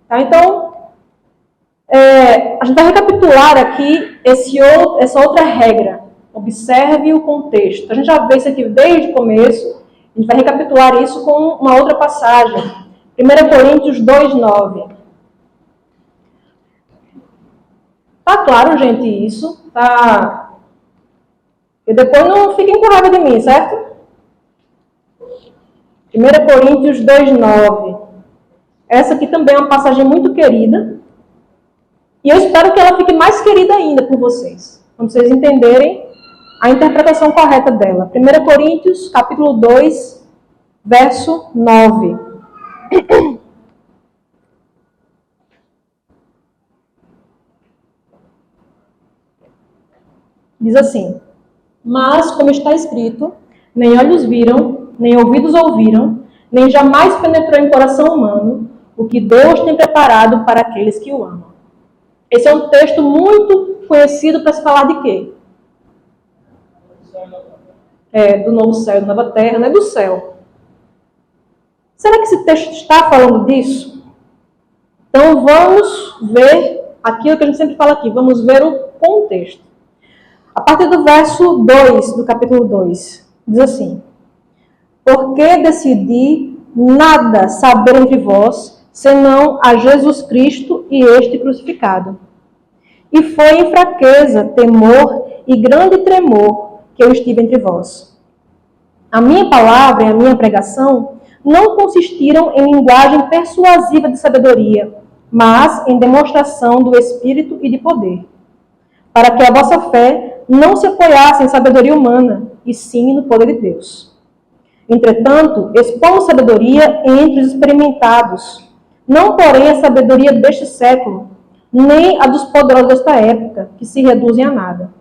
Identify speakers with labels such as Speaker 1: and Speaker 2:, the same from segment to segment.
Speaker 1: Tá? Então, a gente vai recapitular aqui essa outra regra. Observe o contexto. A gente já vê isso aqui desde o começo. A gente vai recapitular isso com uma outra passagem. 1 Coríntios 2:9. Tá claro, gente, isso? Tá? E depois não fiquem com raiva de mim, certo? 1 Coríntios 2:9. Essa aqui também é uma passagem muito querida. E eu espero que ela fique mais querida ainda por vocês. Quando vocês entenderem a interpretação correta dela. 1 Coríntios, capítulo 2, verso 9. Diz assim: mas, como está escrito, nem olhos viram, nem ouvidos ouviram, nem jamais penetrou em coração humano o que Deus tem preparado para aqueles que o amam. Esse é um texto muito conhecido para se falar de quê? Do novo céu e da nova terra, não é do céu. Será que esse texto está falando disso? Então vamos ver aquilo que a gente sempre fala aqui, vamos ver o contexto. A partir do verso 2 do capítulo 2, diz assim: porque decidi nada saber entre vós, senão a Jesus Cristo e este crucificado. E foi em fraqueza, temor e grande tremor que eu estive entre vós. A minha palavra e a minha pregação não consistiram em linguagem persuasiva de sabedoria, mas em demonstração do Espírito e de poder, para que a vossa fé não se apoiasse em sabedoria humana, e sim no poder de Deus. Entretanto, expomos sabedoria entre os experimentados, não porém a sabedoria deste século, nem a dos poderosos desta época, que se reduzem a nada.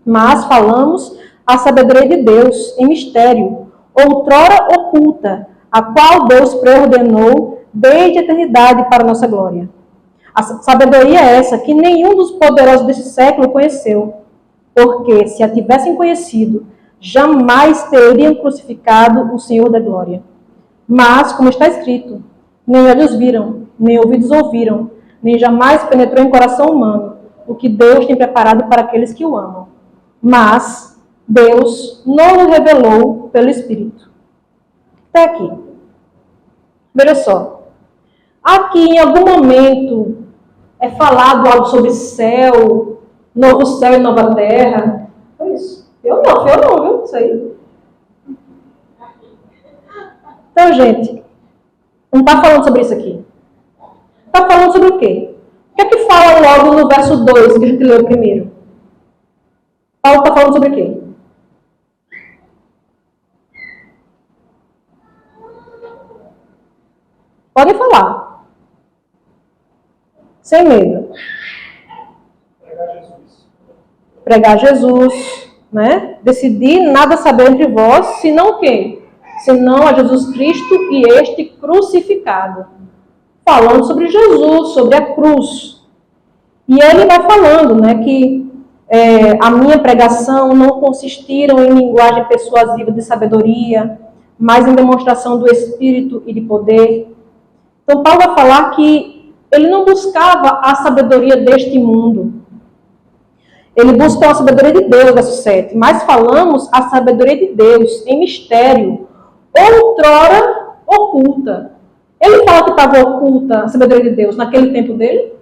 Speaker 1: Mas falamos a sabedoria de Deus em mistério, outrora oculta, a qual Deus preordenou desde a eternidade para a nossa glória. A sabedoria é essa que nenhum dos poderosos deste século conheceu, porque se a tivessem conhecido, jamais teriam crucificado o Senhor da glória. Mas, como está escrito, nem olhos viram, nem ouvidos ouviram, nem jamais penetrou em coração humano o que Deus tem preparado para aqueles que o amam. Mas Deus não o revelou pelo Espírito. Até aqui. Veja só. Aqui, em algum momento, é falado algo sobre céu, novo céu e nova terra. Foi isso. Eu não, viu? Isso aí. Então, gente, não está falando sobre isso aqui. Está falando sobre o quê? O que é que fala logo no verso 2, que a gente leu primeiro? Paulo está falando sobre o quê? Pode falar. Sem medo. Pregar Jesus, né? Decidir nada saber entre vós, senão o quê? Senão a Jesus Cristo e este crucificado. Falando sobre Jesus, sobre a cruz. E ele vai falando, né, que a minha pregação não consistiram em linguagem persuasiva de sabedoria, mas em demonstração do Espírito e de poder. Então, Paulo vai falar que ele não buscava a sabedoria deste mundo. Ele buscou a sabedoria de Deus, verso 7. Mas falamos a sabedoria de Deus em mistério, outrora oculta. Ele fala que estava oculta a sabedoria de Deus naquele tempo dele?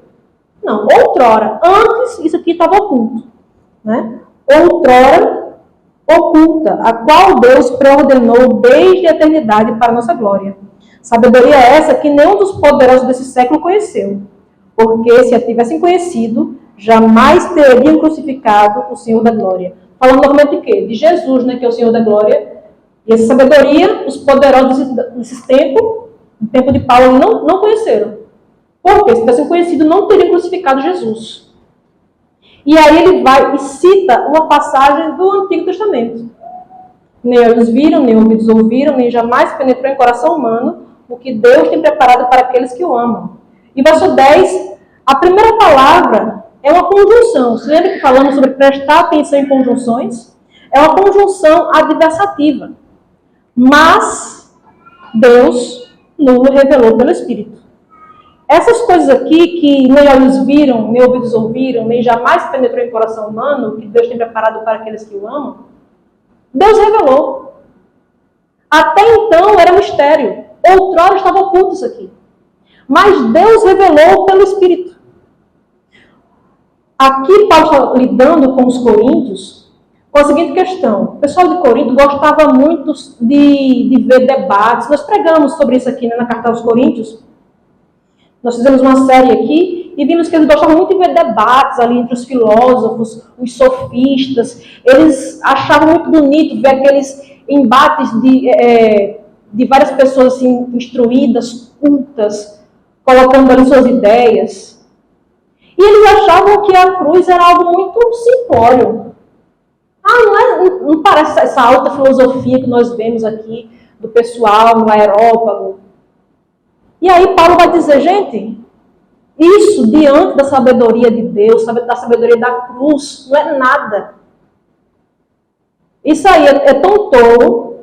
Speaker 1: Não, outrora. Antes, isso aqui estava oculto. Né? Outrora oculta, a qual Deus preordenou desde a eternidade para a nossa glória. Sabedoria essa que nenhum dos poderosos desse século conheceu, porque se a tivessem conhecido, jamais teriam crucificado o Senhor da glória. Falando novamente de quê? De Jesus, né, que é o Senhor da glória. E essa sabedoria, os poderosos desses tempos, no tempo de Paulo, não conheceram. Porque se tivessem conhecido, não teriam crucificado Jesus. E aí ele vai e cita uma passagem do Antigo Testamento. Nem olhos viram, nem ouvidos ouviram, nem jamais penetrou em coração humano o que Deus tem preparado para aqueles que o amam. E verso 10, a primeira palavra é uma conjunção. Você lembra que falamos sobre prestar atenção em conjunções? É uma conjunção adversativa. Mas Deus nos revelou pelo Espírito. Essas coisas aqui que nem olhos viram, nem ouvidos ouviram, nem jamais penetrou em coração humano, que Deus tem preparado para aqueles que o amam, Deus revelou. Até então era mistério. Outrora estava oculto isso aqui. Mas Deus revelou pelo Espírito. Aqui Paulo está lidando com os coríntios com a seguinte questão. O pessoal de Corinto gostava muito de ver debates. Nós pregamos sobre isso aqui, né, na carta aos Coríntios. Nós fizemos uma série aqui e vimos que eles gostavam muito de ver debates ali entre os filósofos, os sofistas. Eles achavam muito bonito ver aqueles embates de várias pessoas assim, instruídas, cultas, colocando ali suas ideias. E eles achavam que a cruz era algo muito simplório. Não parece essa alta filosofia que nós vemos aqui do pessoal no aerópago. E aí Paulo vai dizer, gente, isso diante da sabedoria de Deus, da sabedoria da cruz, não é nada. Isso aí é tão tolo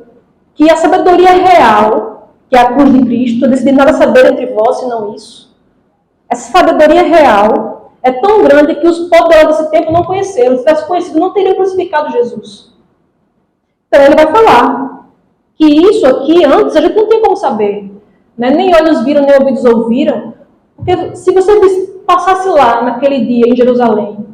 Speaker 1: que a sabedoria real, que é a cruz de Cristo, eu decidi nada saber entre vós, senão isso. Essa sabedoria real é tão grande que os poderosos desse tempo não conheceram. Se tivesse conhecido, não teriam crucificado Jesus. Então ele vai falar que isso aqui, antes, a gente não tinha como saber. Né? Nem olhos viram, nem ouvidos ouviram. Porque se você passasse lá, naquele dia, em Jerusalém,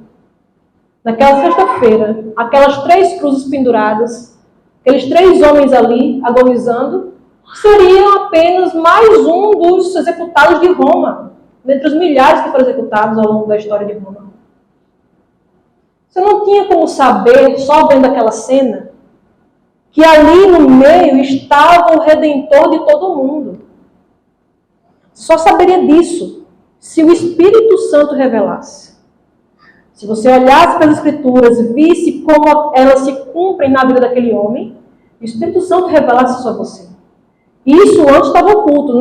Speaker 1: naquela sexta-feira, aquelas 3 cruzes penduradas, aqueles 3 homens ali, agonizando, seriam apenas mais um dos executados de Roma, dentre os milhares que foram executados ao longo da história de Roma. Você não tinha como saber, só vendo aquela cena, que ali no meio estava o Redentor de todo mundo. Só saberia disso se o Espírito Santo revelasse. Se você olhasse para as Escrituras e visse como elas se cumprem na vida daquele homem, o Espírito Santo revelasse isso a você. Isso antes estava oculto.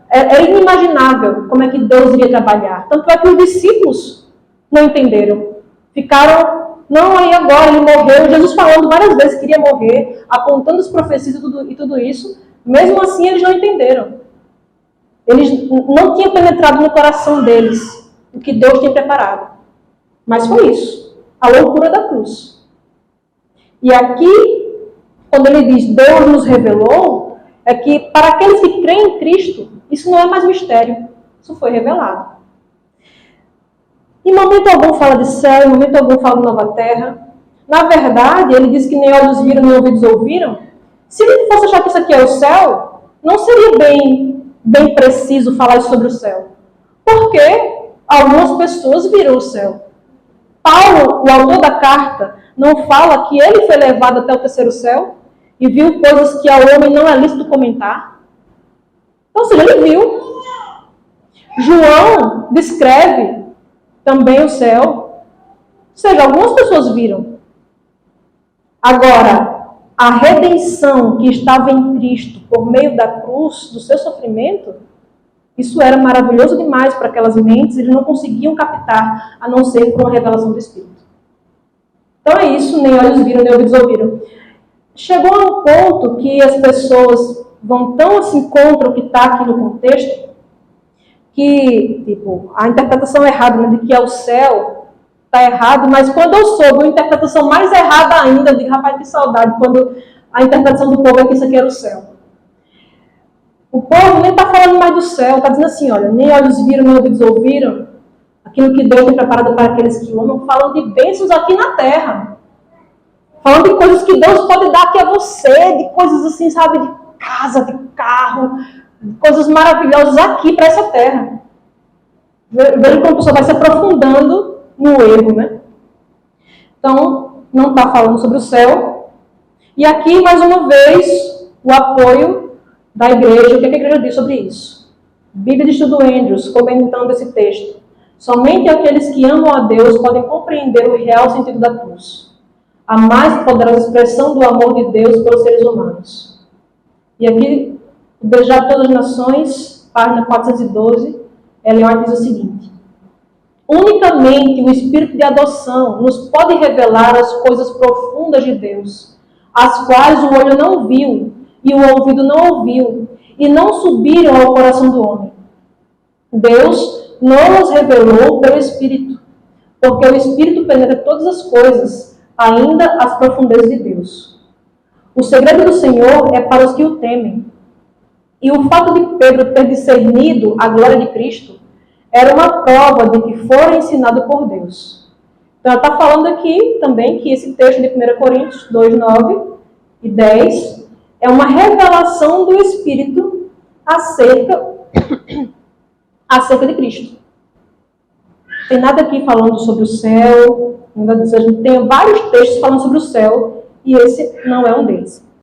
Speaker 1: Era inimaginável como é que Deus iria trabalhar. Tanto é que os discípulos não entenderam. Ficaram, não, aí agora ele morreu. Jesus falando várias vezes que iria morrer, apontando as profecias e tudo isso. Mesmo assim, eles não entenderam. Eles não tinham penetrado no coração deles o que Deus tinha preparado. Mas foi isso, a loucura da cruz. E aqui, quando ele diz Deus nos revelou, é que para aqueles que creem em Cristo, isso não é mais mistério. Isso foi revelado. Em momento algum fala de céu, em momento algum fala de nova terra. Na verdade, ele diz que nem olhos viram, nem ouvidos ouviram. Se ele fosse achar que isso aqui é o céu, não seria bem preciso falar sobre o céu. Porque algumas pessoas viram o céu. Paulo, o autor da carta, não fala que ele foi levado até o 3º céu e viu coisas que ao homem não é lícito comentar. Ou seja, ele viu. João descreve também o céu. Ou seja, algumas pessoas viram. Agora, a redenção que estava em Cristo por meio da cruz, do seu sofrimento, isso era maravilhoso demais para aquelas mentes, eles não conseguiam captar, a não ser por uma revelação do Espírito. Então é isso, nem olhos viram, nem ouvidos ouviram. Chegou a um ponto que as pessoas vão tão assim contra o que está aqui no contexto, que, tipo, a interpretação errada, né, de que é o céu, está errado, mas quando eu soube uma interpretação mais errada ainda, eu digo, rapaz, que saudade, quando a interpretação do povo é que isso aqui era o céu. O povo nem está falando mais do céu, está dizendo assim, olha, nem olhos viram, nem ouvidos ouviram, aquilo que Deus tem preparado para aqueles que o amam, falam de bênçãos aqui na terra. Falando de coisas que Deus pode dar aqui a você, de coisas assim, sabe, de casa, de carro, de coisas maravilhosas aqui para essa terra. Veja como a pessoa vai se aprofundando no erro, né? Então, não está falando sobre o céu. E aqui, mais uma vez, o apoio da igreja. O que a igreja diz sobre isso? Bíblia de Estudo Andrews, comentando esse texto. Somente aqueles que amam a Deus podem compreender o real sentido da cruz. A mais poderosa expressão do amor de Deus pelos seres humanos. E aqui, o Beijar Todas as Nações, página 412, Ellen White diz o seguinte: unicamente o espírito de adoção nos pode revelar as coisas profundas de Deus, as quais o olho não viu e o ouvido não ouviu, e não subiram ao coração do homem. Deus nos revelou pelo Espírito, porque o Espírito penetra todas as coisas, ainda as profundezas de Deus. O segredo do Senhor é para os que o temem. E o fato de Pedro ter discernido a glória de Cristo era uma prova de que fora ensinado por Deus. Então, ela está falando aqui também que esse texto de 1 Coríntios 2, 9 e 10 é uma revelação do Espírito acerca de Cristo. Tem nada aqui falando sobre o céu. A gente tem vários textos falando sobre o céu e esse não é um deles.